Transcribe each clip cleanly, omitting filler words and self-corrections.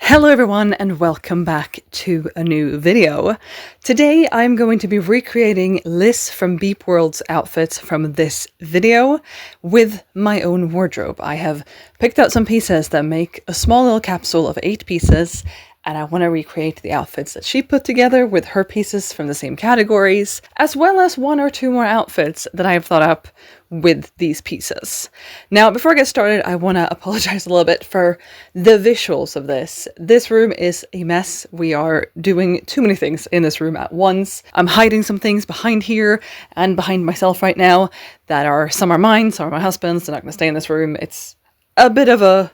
Hello everyone and welcome back to a new video. Today I'm going to be recreating Liz from Beep World's outfits from this video with my own wardrobe. I have picked out some pieces that make a small little capsule of 8 pieces, and I want to recreate the outfits that she put together with her pieces from the same categories, as well as 1 or 2 more outfits that I have thought up with these pieces. Now, before I get started, I want to apologize a little bit for the visuals of this. This room is a mess. We are doing too many things in this room at once. I'm hiding some things behind here and behind myself right now that are, some are mine, some are my husband's. They're not going to stay in this room. It's a bit of a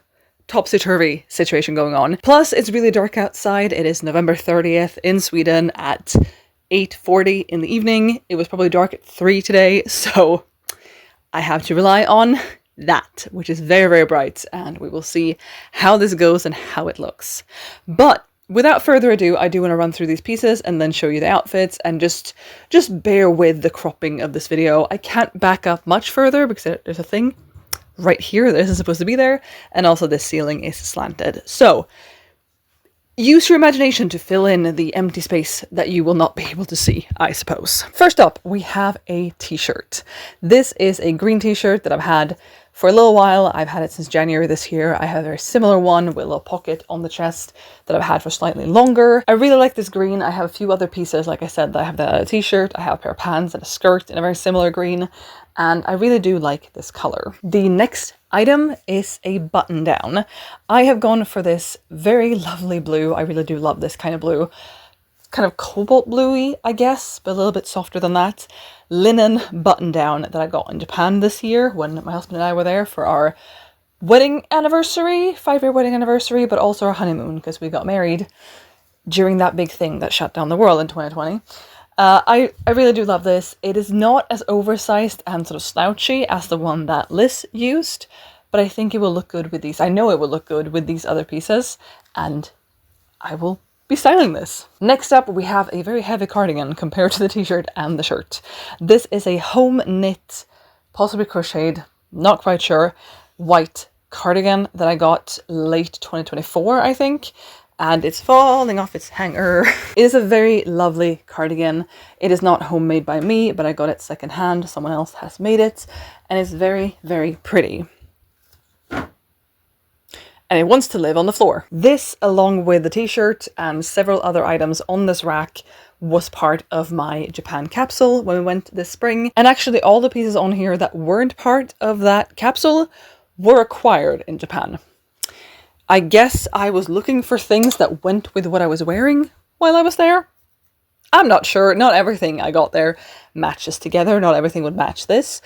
topsy-turvy situation going on. Plus, it's really dark outside. It is November 30th in Sweden at 8:40 in the evening. It was probably dark at 3 today, so I have to rely on that, which is very, very bright, and we will see how this goes and how it looks. But without further ado, I do want to run through these pieces and then show you the outfits, and just bear with the cropping of this video. I can't back up much further because there's a thing right here that isn't supposed to be there, and also this ceiling is slanted. So use your imagination to fill in the empty space that you will not be able to see, I suppose. First up, we have a t-shirt. This is a green t-shirt that I've had for a little while. I've had it since January this year. I have a very similar one with a little pocket on the chest that I've had for slightly longer. I really like this green. I have a few other pieces, like I said, that I have that t-shirt. I have a pair of pants and a skirt in a very similar green, and I really do like this color. The next item is a button down. I have gone for this very lovely blue. I really do love this kind of blue. Kind of cobalt bluey, I guess, but a little bit softer than that. Linen button down that I got in Japan this year when my husband and I were there for our wedding anniversary, 5-year wedding anniversary, but also our honeymoon because we got married during that big thing that shut down the world in 2020. I really do love this. It is not as oversized and sort of slouchy as the one that Liz used, but I think it will look good with these. I know it will look good with these other pieces, and I will be styling this. Next up, we have a very heavy cardigan compared to the t-shirt and the shirt. This is a home knit, possibly crocheted, not quite sure, white cardigan that I got late 2024, I think. And it's falling off its hanger. It is a very lovely cardigan. It is not homemade by me, but I got it secondhand. Someone else has made it, and it's very, very pretty. And it wants to live on the floor. This, along with the t-shirt and several other items on this rack, was part of my Japan capsule when we went this spring. And actually all the pieces on here that weren't part of that capsule were acquired in Japan. I guess I was looking for things that went with what I was wearing while I was there. I'm not sure. Not everything I got there matches together. Not everything would match this.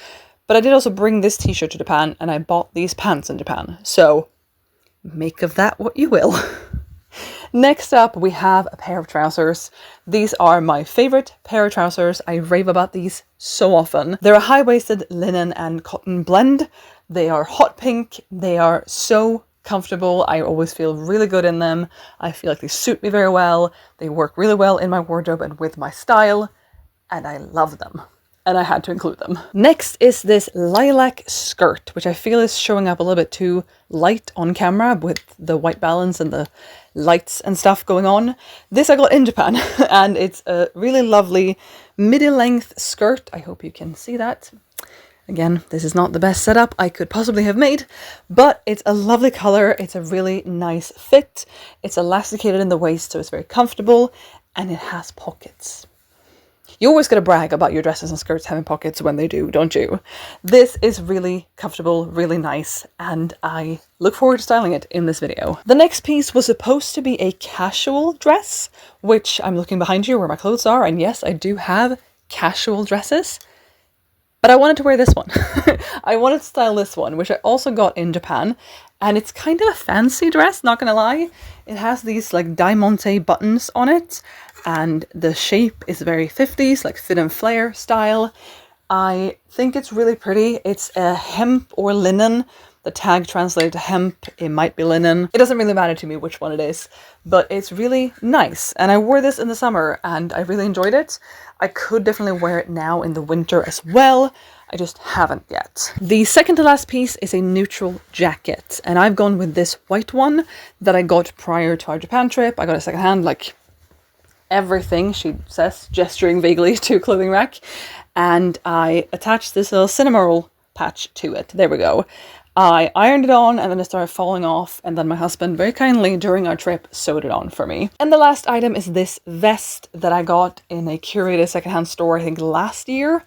But I did also bring this t-shirt to Japan, and I bought these pants in Japan. So make of that what you will. Next up, we have a pair of trousers. These are my favorite pair of trousers. I rave about these so often. They're a high-waisted linen and cotton blend. They are hot pink. They are so comfortable. I always feel really good in them. I feel like they suit me very well. They work really well in my wardrobe and with my style, and I love them. And I had to include them. Next is this lilac skirt, which I feel is showing up a little bit too light on camera with the white balance and the lights and stuff going on. This I got in Japan, and it's a really lovely midi-length skirt. I hope you can see that. Again, this is not the best setup I could possibly have made, but it's a lovely color. It's a really nice fit. It's elasticated in the waist, so it's very comfortable, and it has pockets. You always gotta brag about your dresses and skirts having pockets when they do, don't you? This is really comfortable, really nice, and I look forward to styling it in this video. The next piece was supposed to be a casual dress, which I'm looking behind you where my clothes are, and yes, I do have casual dresses. But I wanted to wear this one. I wanted to style this one, which I also got in Japan. And it's kind of a fancy dress, not gonna lie. It has these like diamante buttons on it. And the shape is very 50s, like fit and flare style. I think it's really pretty. It's a hemp or linen. The tag translated to hemp, it might be linen. It doesn't really matter to me which one it is, but it's really nice. And I wore this in the summer and I really enjoyed it. I could definitely wear it now in the winter as well. I just haven't yet. The second to last piece is a neutral jacket, and I've gone with this white one that I got prior to our Japan trip. I got it secondhand, like everything, she says, gesturing vaguely to a clothing rack, and I attached this little cinema roll patch to it. There we go. I ironed it on and then it started falling off, and then my husband very kindly during our trip sewed it on for me. And the last item is this vest that I got in a curated secondhand store I think last year,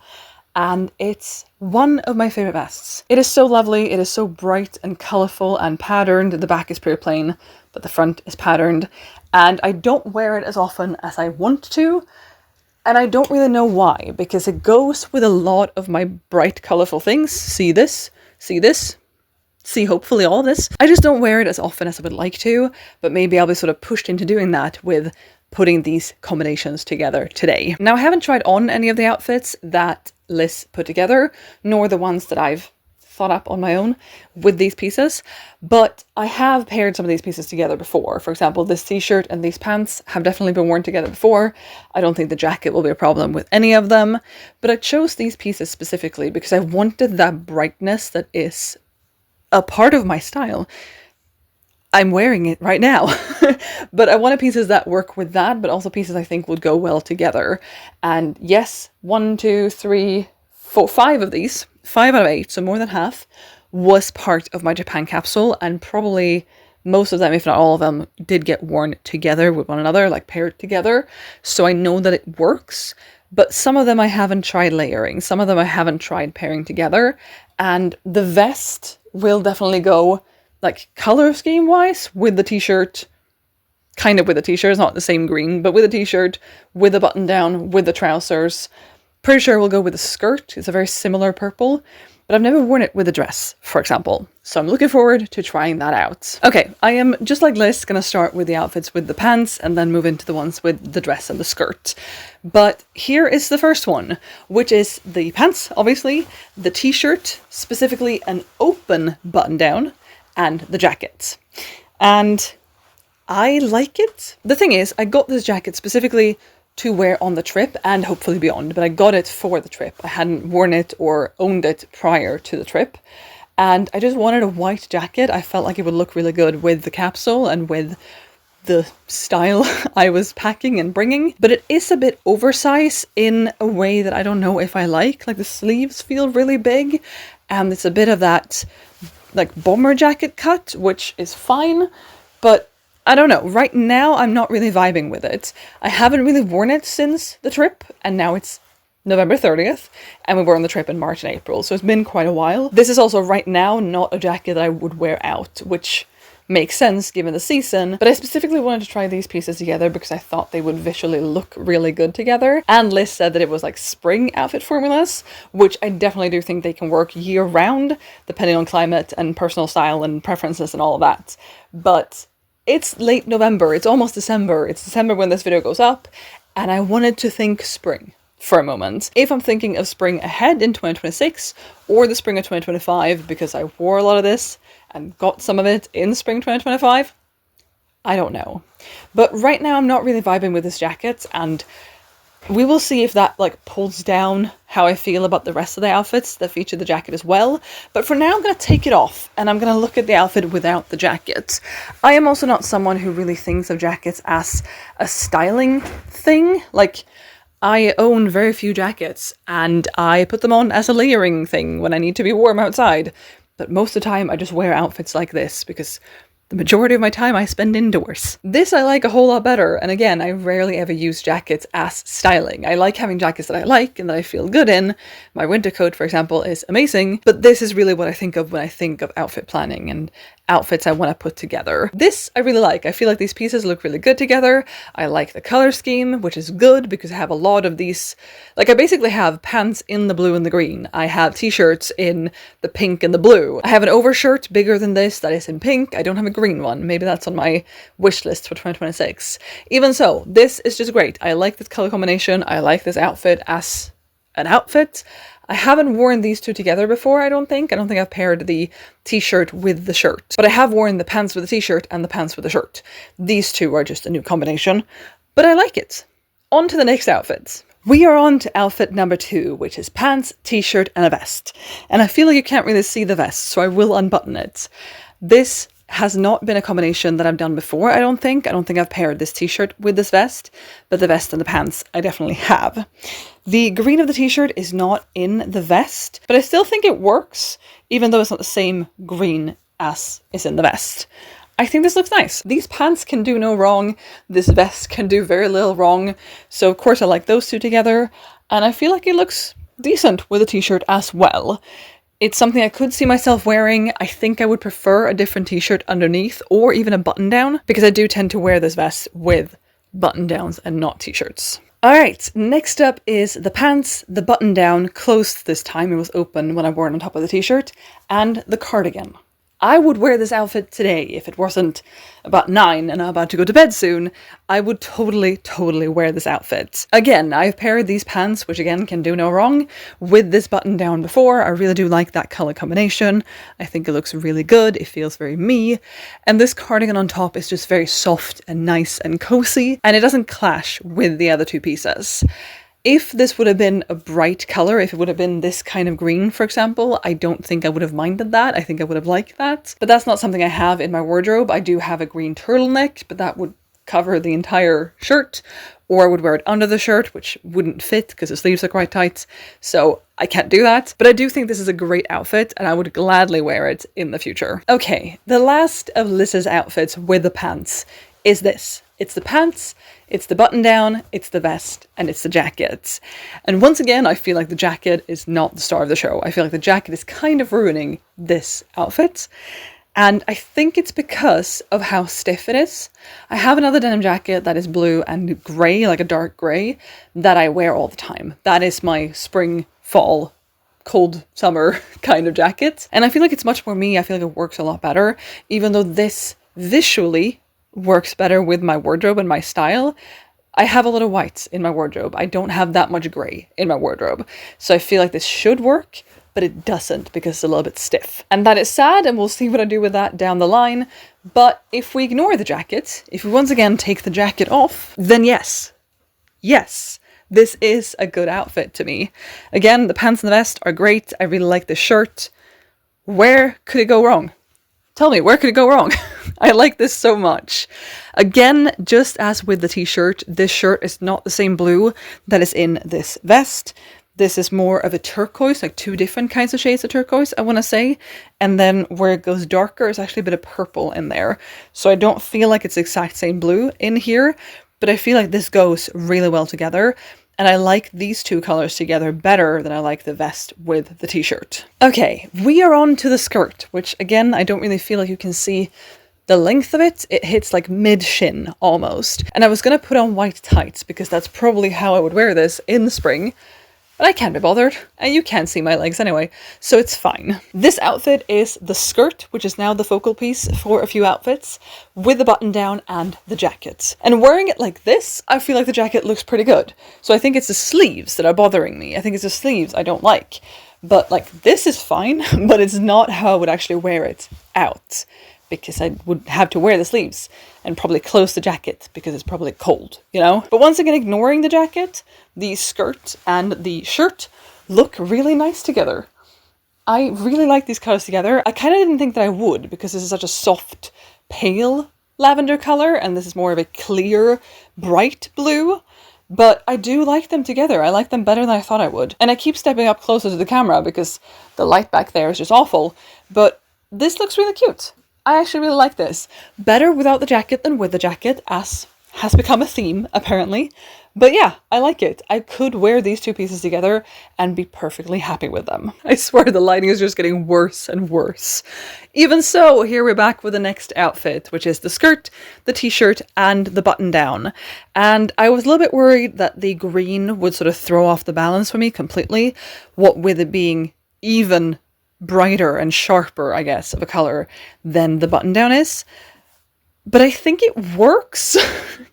and it's one of my favorite vests. It is so lovely, it is so bright and colourful and patterned. The back is pretty plain, but the front is patterned, and I don't wear it as often as I want to, and I don't really know why, because it goes with a lot of my bright colourful things. See this? See this? See hopefully all this. I just don't wear it as often as I would like to, but maybe I'll be sort of pushed into doing that with putting these combinations together today. Now, I haven't tried on any of the outfits that Liz put together, nor the ones that I've thought up on my own with these pieces, but I have paired some of these pieces together before. For example, this t-shirt and these pants have definitely been worn together before. I don't think the jacket will be a problem with any of them, but I chose these pieces specifically because I wanted that brightness that is a part of my style. I'm wearing it right now, but I wanted pieces that work with that, but also pieces I think would go well together. And yes, 1, 2, 3, 4, 5 of these, 5 out of 8, so more than half, was part of my Japan capsule, and probably most of them, if not all of them, did get worn together with one another, like paired together. So I know that it works, but some of them I haven't tried layering, some of them I haven't tried pairing together, and the vest will definitely go, like, color scheme wise with the t-shirt, kind of with the t-shirt, it's not the same green, but with the t-shirt, with the button down, with the trousers. Pretty sure we'll go with the skirt. It's a very similar purple, but I've never worn it with a dress, for example. So I'm looking forward to trying that out. Okay, I am, just like Liz, gonna start with the outfits with the pants and then move into the ones with the dress and the skirt. But here is the first one, which is the pants, obviously, the t-shirt, specifically an open button down, and the jacket. And I like it. The thing is, I got this jacket specifically to wear on the trip and hopefully beyond, but I got it for the trip. I hadn't worn it or owned it prior to the trip, and I just wanted a white jacket. I felt like it would look really good with the capsule and with the style I was packing and bringing, but it is a bit oversized in a way that I don't know if I like. Like, the sleeves feel really big, and it's a bit of that like bomber jacket cut, which is fine, but I don't know. Right now, I'm not really vibing with it. I haven't really worn it since the trip, and now it's November 30th, and we were on the trip in March and April, so it's been quite a while. This is also right now not a jacket that I would wear out, which makes sense given the season, but I specifically wanted to try these pieces together because I thought they would visually look really good together. And Liz said that it was like spring outfit formulas, which I definitely do think they can work year round, depending on climate and personal style and preferences and all of that. But it's late November, it's almost December, it's December when this video goes up, and I wanted to think spring for a moment. If I'm thinking of spring ahead in 2026 or the spring of 2025, because I wore a lot of this and got some of it in spring 2025, I don't know. But right now I'm not really vibing with this jacket, and we will see if that like pulls down how I feel about the rest of the outfits that feature the jacket as well. But for now I'm going to take it off and I'm going to look at the outfit without the jacket. I am also not someone who really thinks of jackets as a styling thing. Like, I own very few jackets and I put them on as a layering thing when I need to be warm outside. But most of the time I just wear outfits like this because the majority of my time I spend indoors. This I like a whole lot better, and again, I rarely ever use jackets as styling. I like having jackets that I like and that I feel good in. My winter coat, for example, is amazing, but this is really what I think of when I think of outfit planning and outfits I want to put together. This I really like. I feel like these pieces look really good together. I like the color scheme, which is good because I have a lot of these. Like, I basically have pants in the blue and the green. I have t-shirts in the pink and the blue. I have an overshirt bigger than this that is in pink. I don't have a green one. Maybe that's on my wish list for 2026. Even so, this is just great. I like this color combination. I like this outfit as an outfit. I haven't worn these two together before, I don't think. I don't think I've paired the t-shirt with the shirt. But I have worn the pants with the t-shirt and the pants with the shirt. These two are just a new combination, but I like it. On to the next outfit, We are on to outfit number 2, which is pants, t-shirt, and a vest. And I feel like you can't really see the vest, so I will unbutton it. This has not been a combination that I've done before, I don't think. I don't think I've paired this t-shirt with this vest, but the vest and the pants I definitely have. The green of the t-shirt is not in the vest, but I still think it works, even though it's not the same green as is in the vest. I think this looks nice. These pants can do no wrong. This vest can do very little wrong. So of course I like those two together. And I feel like it looks decent with a t-shirt as well. It's something I could see myself wearing. I think I would prefer a different t-shirt underneath or even a button down, because I do tend to wear this vest with button downs and not t-shirts. Alright, next up is the pants, the button down, closed this time, it was open when I wore it on top of the t-shirt, and the cardigan. I would wear this outfit today if it wasn't about 9 and I'm about to go to bed soon. I would totally wear this outfit. Again, I've paired these pants, which again can do no wrong, with this button down before. I really do like that color combination. I think it looks really good. It feels very me. And this cardigan on top is just very soft and nice and cozy, and it doesn't clash with the other two pieces. If this would have been a bright color, if it would have been this kind of green, for example, I don't think I would have minded that. I think I would have liked that. But that's not something I have in my wardrobe. I do have a green turtleneck, but that would cover the entire shirt. Or I would wear it under the shirt, which wouldn't fit because the sleeves are quite tight. So I can't do that. But I do think this is a great outfit and I would gladly wear it in the future. Okay, the last of Liz's outfits with the pants is this. It's the pants, it's the button down, it's the vest, and it's the jacket. And once again, I feel like the jacket is not the star of the show. I feel like the jacket is kind of ruining this outfit. And I think it's because of how stiff it is. I have another denim jacket that is blue and grey, like a dark grey, that I wear all the time. That is my spring, fall, cold summer kind of jacket. And I feel like it's much more me. I feel like it works a lot better, even though this visually works better with my wardrobe and my style. I have a lot of whites in my wardrobe. I don't have that much grey in my wardrobe. So I feel like this should work, but it doesn't because it's a little bit stiff. And that is sad, and we'll see what I do with that down the line. But if we ignore the jacket, if we once again take the jacket off, then yes, this is a good outfit to me. Again, the pants and the vest are great. I really like the shirt. Where could it go wrong? Tell me, where could it go wrong? I like this so much. Again, just as with the t-shirt, this shirt is not the same blue that is in this vest. This is more of a turquoise, like two different kinds of shades of turquoise, I want to say. And then where it goes darker is actually a bit of purple in there. So I don't feel like it's the exact same blue in here, but I feel like this goes really well together. And I like these two colors together better than I like the vest with the t-shirt. Okay, we are on to the skirt, which again, I don't really feel like you can see the length of it. It hits like mid-shin almost. And I was going to put on white tights because that's probably how I would wear this in the spring. But I can't be bothered, and you can't see my legs anyway, so it's fine. This outfit is the skirt, which is now the focal piece for a few outfits, with the button down and the jacket. And wearing it like this, I feel like the jacket looks pretty good. So I think it's the sleeves that are bothering me. I think it's the sleeves I don't like. But like, this is fine, but it's not how I would actually wear it out, because I would have to wear the sleeves and probably close the jacket because it's probably cold, you know? But once again, ignoring the jacket, the skirt and the shirt look really nice together. I really like these colors together. I kind of didn't think that I would because this is such a soft, pale lavender color and this is more of a clear, bright blue. But I do like them together. I like them better than I thought I would. And I keep stepping up closer to the camera because the light back there is just awful. But this looks really cute. I actually really like this. Better without the jacket than with the jacket, as has become a theme, apparently. But yeah, I like it. I could wear these two pieces together and be perfectly happy with them. I swear the lighting is just getting worse and worse. Even so, here we're back with the next outfit, which is the skirt, the t-shirt, and the button down. And I was a little bit worried that the green would sort of throw off the balance for me completely, what with it being even brighter and sharper, I guess, of a color than the button down is. But I think it works,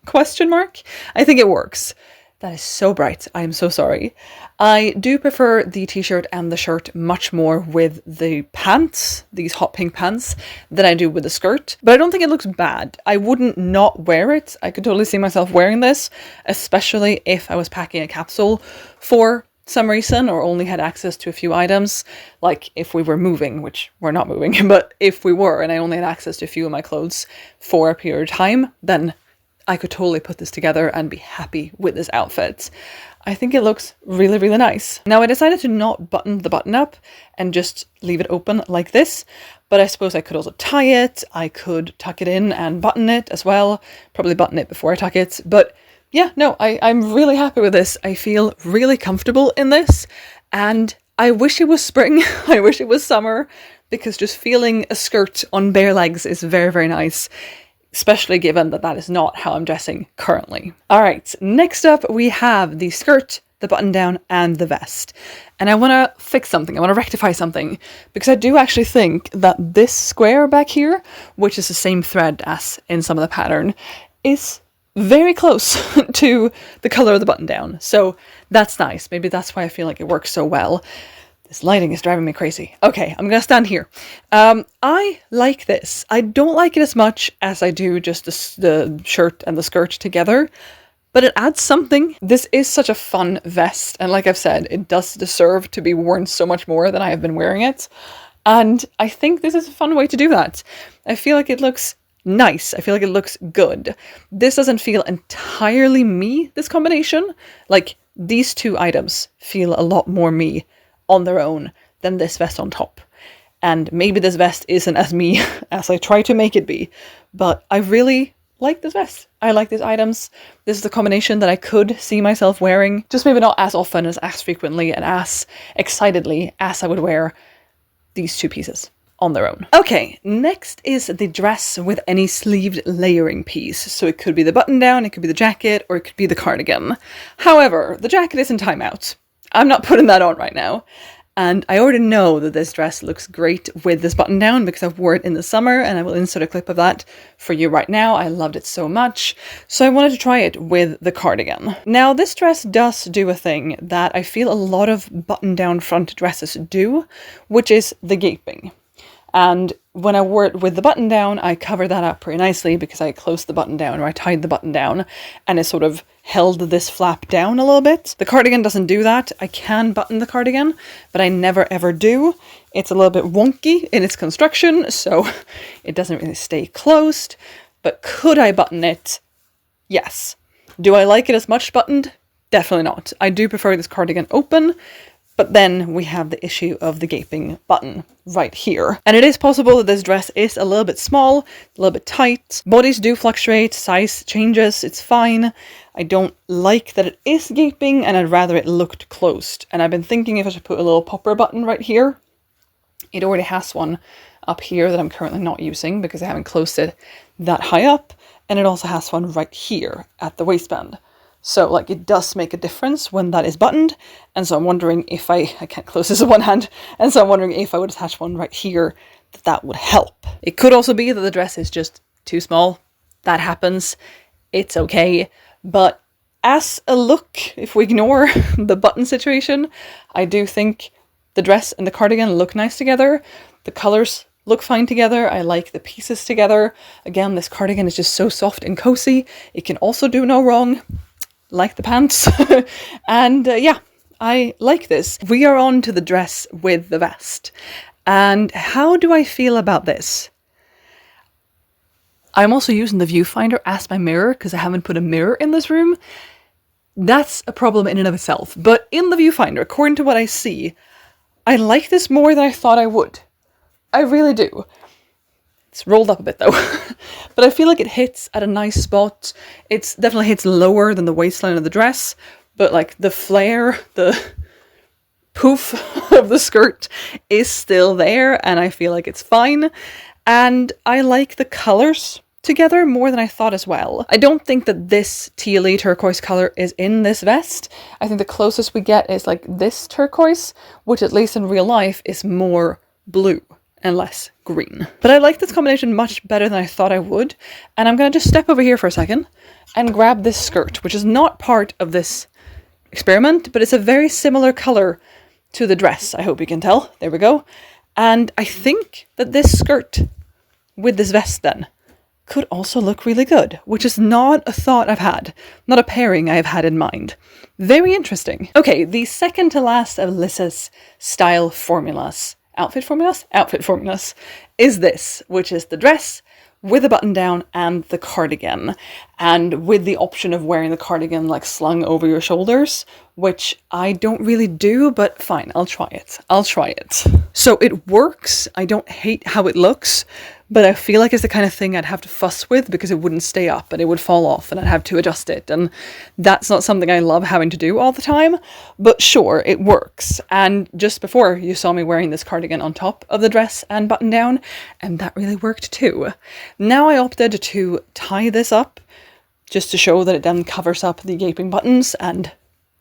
question mark. I think it works. That is so bright. I am so sorry. I do prefer the t-shirt and the shirt much more with the pants, these hot pink pants, than I do with the skirt. But I don't think it looks bad. I wouldn't not wear it. I could totally see myself wearing this, especially if I was packing a capsule for some reason or only had access to a few items. Like if we were moving, which we're not moving, but if we were and I only had access to a few of my clothes for a period of time, then I could totally put this together and be happy with this outfit. I think it looks really, really nice. Now I decided to not button the button up and just leave it open like this, but I suppose I could also tie it. I could tuck it in and button it as well. Probably button it before I tuck it. But yeah, no, I'm really happy with this. I feel really comfortable in this and I wish it was spring. I wish it was summer because just feeling a skirt on bare legs is very, very nice. Especially given that that is not how I'm dressing currently. All right, next up we have the skirt, the button down and the vest. And I want to fix something, I want to rectify something, because I do actually think that this square back here, which is the same thread as in some of the pattern, is very close to the color of the button down. So that's nice. Maybe that's why I feel like it works so well. This lighting is driving me crazy. Okay, I'm gonna stand here. I like this. I don't like it as much as I do just the shirt and the skirt together, but it adds something. This is such a fun vest, and like I've said, it does deserve to be worn so much more than I have been wearing it. And I think this is a fun way to do that. I feel like it looks nice. I feel like it looks good. This doesn't feel entirely me, this combination. Like, these two items feel a lot more me on their own than this vest on top. And maybe this vest isn't as me as I try to make it be, but I really like this vest. I like these items. This is the combination that I could see myself wearing, just maybe not as often, as frequently, and as excitedly as I would wear these two pieces on their own. Okay, next is the dress with any sleeved layering piece. So it could be the button down, it could be the jacket, or it could be the cardigan. However, the jacket is in timeout. I'm not putting that on right now. And I already know that this dress looks great with this button down because I've worn it in the summer, and I will insert a clip of that for you right now. I loved it so much. So I wanted to try it with the cardigan. Now this dress does do a thing that I feel a lot of button down front dresses do, which is the gaping. And when I wore it with the button down, I covered that up pretty nicely because I closed the button down, or I tied the button down, and it sort of held this flap down a little bit. The cardigan doesn't do that. I can button the cardigan, but I never ever do. It's a little bit wonky in its construction, so it doesn't really stay closed. But could I button it? Yes. Do I like it as much buttoned? Definitely not. I do prefer this cardigan open, but then we have the issue of the gaping button right here. And it is possible that this dress is a little bit small, a little bit tight. Bodies do fluctuate, size changes, it's fine. I don't like that it is gaping, and I'd rather it looked closed. And I've been thinking if I should put a little popper button right here. It already has one up here that I'm currently not using because I haven't closed it that high up. And it also has one right here at the waistband. So like it does make a difference when that is buttoned. And so I'm wondering if I can't close this with one hand. And so I'm wondering if I would attach one right here, that would help. It could also be that the dress is just too small. That happens. It's okay. But as a look, if we ignore the button situation, I do think the dress and the cardigan look nice together. The colors look fine together. I like the pieces together. Again, this cardigan is just so soft and cozy. It can also do no wrong, like the pants. And yeah, I like this. We are on to the dress with the vest. And how do I feel about this? I'm also using the viewfinder as my mirror because I haven't put a mirror in this room. That's a problem in and of itself. But in the viewfinder, according to what I see, I like this more than I thought I would. I really do. It's rolled up a bit though. But I feel like it hits at a nice spot. It definitely hits lower than the waistline of the dress. But like the flare, the poof of the skirt is still there. And I feel like it's fine. And I like the colors together more than I thought as well. I don't think that this tealy turquoise color is in this vest. I think the closest we get is like this turquoise, which at least in real life is more blue and less green. But I like this combination much better than I thought I would. And I'm going to just step over here for a second and grab this skirt, which is not part of this experiment, but it's a very similar color to the dress. I hope you can tell. There we go. And I think that this skirt with this vest then could also look really good, which is not a thought I've had, not a pairing I've had in mind. Very interesting. Okay, the second to last of Liss's style formulas, outfit formulas, is this, which is the dress with a button down and the cardigan, and with the option of wearing the cardigan like slung over your shoulders, which I don't really do, but fine, I'll try it. So it works. I don't hate how it looks, but I feel like it's the kind of thing I'd have to fuss with because it wouldn't stay up and it would fall off and I'd have to adjust it. And that's not something I love having to do all the time, but sure, it works. And just before you saw me wearing this cardigan on top of the dress and button down, and that really worked too. Now I opted to tie this up just to show that it then covers up the gaping buttons, and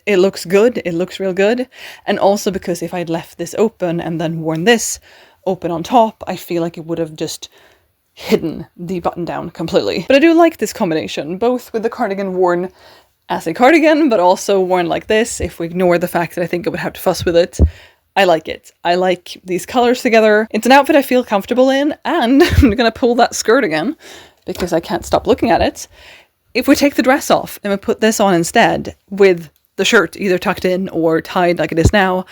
it looks good. It looks real good. And also because if I'd left this open and then worn this open on top, I feel like it would have just hidden the button down completely. But I do like this combination, both with the cardigan worn as a cardigan, but also worn like this. If we ignore the fact that I think I would have to fuss with it, I like it. I like these colors together. It's an outfit I feel comfortable in, and I'm gonna pull that skirt again because I can't stop looking at it. If we take the dress off and we put this on instead with the shirt either tucked in or tied like it is now,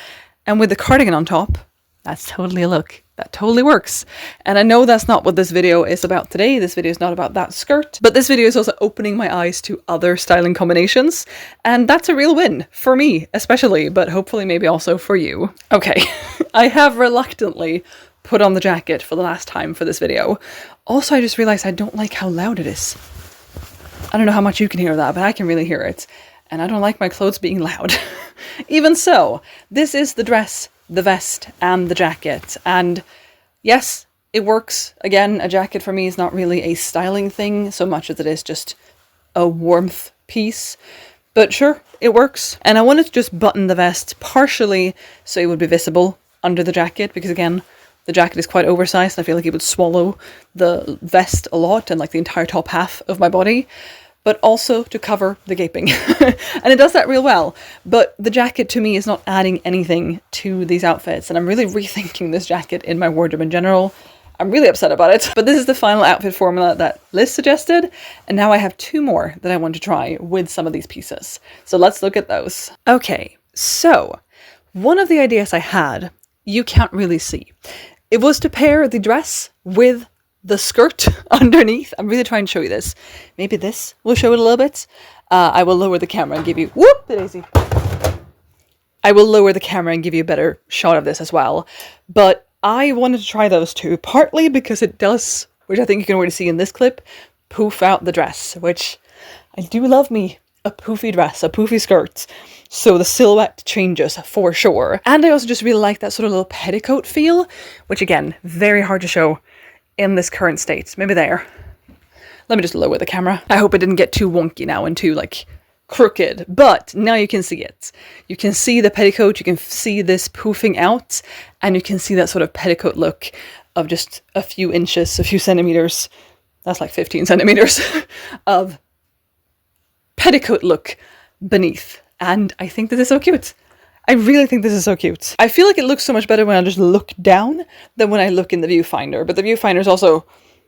and with the cardigan on top, that's totally a look. That totally works. And I know that's not what this video is about today. This video is not about that skirt, but this video is also opening my eyes to other styling combinations. And that's a real win for me, especially, but hopefully maybe also for you. Okay, I have reluctantly put on the jacket for the last time for this video. Also, I just realized I don't like how loud it is. I don't know how much you can hear that, but I can really hear it. And I don't like my clothes being loud. Even so, this is the dress, the vest, and the jacket. And yes, it works. Again, a jacket for me is not really a styling thing so much as it is just a warmth piece. But sure, it works. And I wanted to just button the vest partially so it would be visible under the jacket, because again, the jacket is quite oversized. I feel like it would swallow the vest a lot and like the entire top half of my body, but also to cover the gaping. And it does that real well. But the jacket to me is not adding anything to these outfits, and I'm really rethinking this jacket in my wardrobe in general. I'm really upset about it. But this is the final outfit formula that Liz suggested, and now I have 2 more that I want to try with some of these pieces. So let's look at those. Okay, so one of the ideas I had, you can't really see. It was to pair the dress with the skirt underneath. I'm really trying to show you this. Maybe this will show it a little bit. I will lower the camera and give you... Whoop! Daisy. I will lower the camera and give you a better shot of this as well. But I wanted to try those 2, partly because it does, which I think you can already see in this clip, poof out the dress, which I do love me a poofy dress, a poofy skirt. So the silhouette changes for sure. And I also just really like that sort of little petticoat feel, which again, very hard to show in this current state. Maybe there. Let me just lower the camera. I hope it didn't get too wonky now and too like crooked, but now you can see it. You can see the petticoat, you can see this poofing out, and you can see that sort of petticoat look of just a few inches, a few centimeters. That's like 15 centimeters of petticoat look beneath. And I think this is so cute. I really think this is so cute. I feel like it looks so much better when I just look down than when I look in the viewfinder. But the viewfinder is also,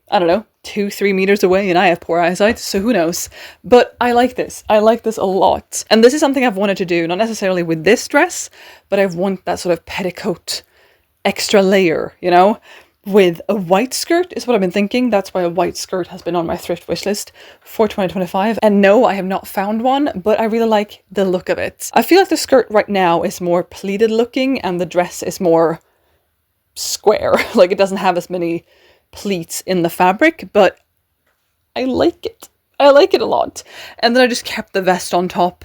I don't know, 2-3 meters away and I have poor eyesight, so who knows. But I like this. I like this a lot. And this is something I've wanted to do, not necessarily with this dress, but I want that sort of petticoat extra layer, you know? With a white skirt is what I've been thinking. That's why a white skirt has been on my thrift wish list for 2025. And no, I have not found one, but I really like the look of it. I feel like the skirt right now is more pleated looking and the dress is more square. Like it doesn't have as many pleats in the fabric, but I like it. I like it a lot. And then I just kept the vest on top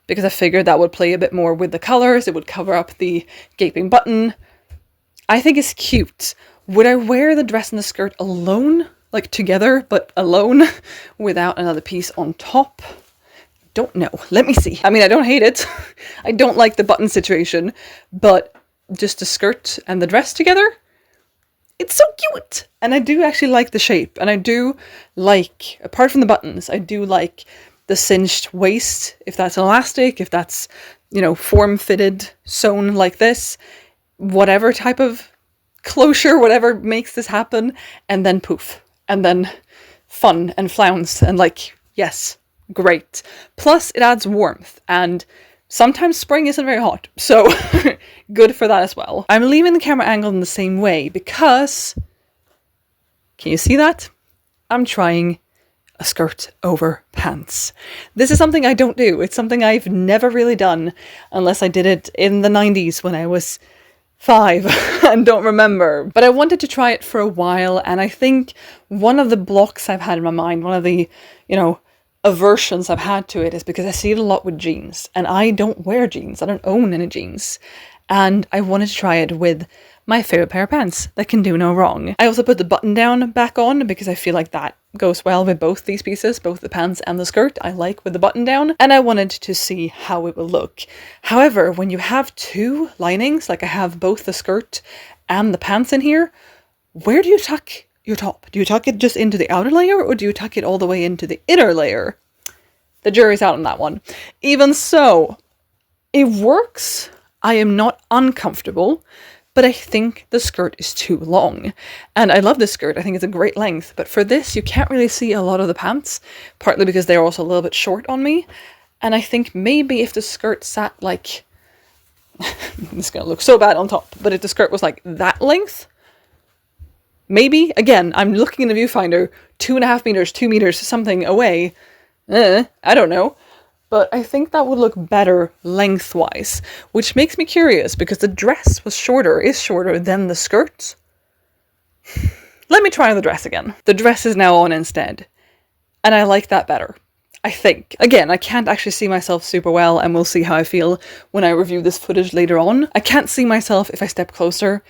because I figured that would play a bit more with the colors. It would cover up the gaping button. I think it's cute. Would I wear the dress and the skirt alone, like together, but alone, without another piece on top? Don't know. Let me see. I mean, I don't hate it. I don't like the button situation, but just the skirt and the dress together? it's so cute. And I do actually like the shape. And I do like, apart from the buttons, I do like the cinched waist, if that's elastic, if that's, you know, form-fitted, sewn like this, whatever type of closure, whatever makes this happen, and then poof. And then fun and flounce and like, yes, great. Plus it adds warmth, and sometimes spring isn't very hot, so good for that as well. I'm leaving the camera angled in the same way because, can you see that? I'm trying a skirt over pants. This is something I don't do. It's something I've never really done unless I did it in the 90s when I was 5 and don't remember. But I wanted to try it for a while, and I think one of the blocks I've had in my mind, one of the, you know, aversions I've had to it is because I see it a lot with jeans, and I don't wear jeans. I don't own any jeans. And I wanted to try it with my favorite pair of pants that can do no wrong. I also put the button down back on because I feel like that goes well with both these pieces, both the pants and the skirt. I like with the button down, and I wanted to see how it will look. However, when you have two linings, like I have both the skirt and the pants in here, where do you tuck your top? Do you tuck it just into the outer layer, or do you tuck it all the way into the inner layer? The jury's out on that one. Even so, it works. I am not uncomfortable, but I think the skirt is too long. And I love this skirt. I think it's a great length. But for this, you can't really see a lot of the pants, partly because they're also a little bit short on me. And I think maybe if the skirt sat like... it's going to look so bad on top. But if the skirt was like that length, maybe, again, I'm looking in the viewfinder, 2.5 meters, 2 meters, something away. I don't know. But I think that would look better lengthwise, which makes me curious because the dress is shorter than the skirt. Let me try on the dress again. The dress is now on instead, and I like that better, I think. Again, I can't actually see myself super well, and we'll see how I feel when I review this footage later on. I can't see myself if I step closer,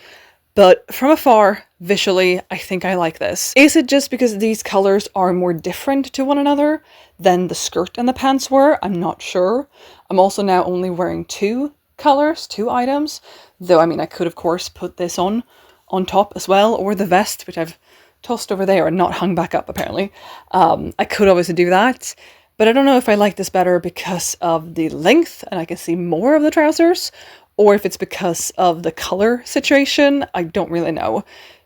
but from afar, visually, I think I like this. Is it just because these colors are more different to one another than the skirt and the pants were? I'm not sure. I'm also now only wearing 2 colors, 2 items. Though, I mean, I could, of course, put this on top as well, or the vest, which I've tossed over there and not hung back up, apparently. I could obviously do that. But I don't know if I like this better because of the length and I can see more of the trousers, or if it's because of the color situation. I don't really know.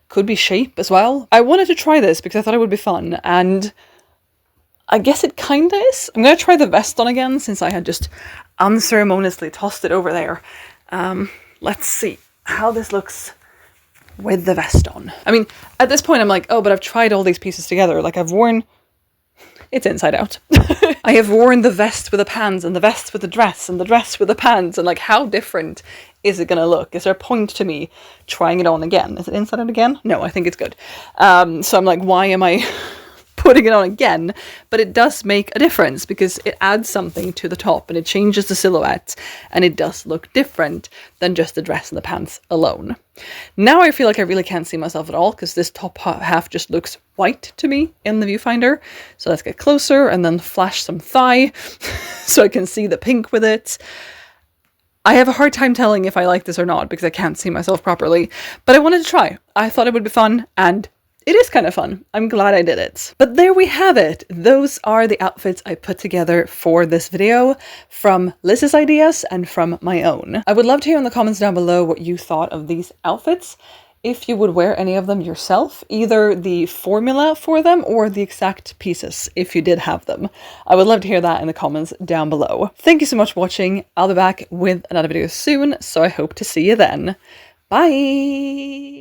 Could be shape as well. I wanted to try this because I thought it would be fun, and I guess it kinda is. I'm gonna try the vest on again since I had just unceremoniously tossed it over there. Let's see how this looks with the vest on. I mean, at this point I'm like, oh, but I've tried all these pieces together. Like I've worn... It's inside out. I have worn the vest with the pants and the vest with the dress and the dress with the pants, and like, how different is it gonna look? Is there a point to me trying it on again? Is it inside out again? No, I think it's good. So I'm like, why am I putting it on again? But it does make a difference because it adds something to the top and it changes the silhouette, and it does look different than just the dress and the pants alone. Now I feel like I really can't see myself at all because this top half just looks white to me in the viewfinder. So let's get closer and then flash some thigh so I can see the pink with it. I have a hard time telling if I like this or not because I can't see myself properly, but I wanted to try. I thought it would be fun, and it is kind of fun. I'm glad I did it. But there we have it. Those are the outfits I put together for this video from Liz's ideas and from my own. I would love to hear in the comments down below what you thought of these outfits. If you would wear any of them yourself, either the formula for them or the exact pieces, if you did have them. I would love to hear that in the comments down below. Thank you so much for watching. I'll be back with another video soon, so I hope to see you then. Bye!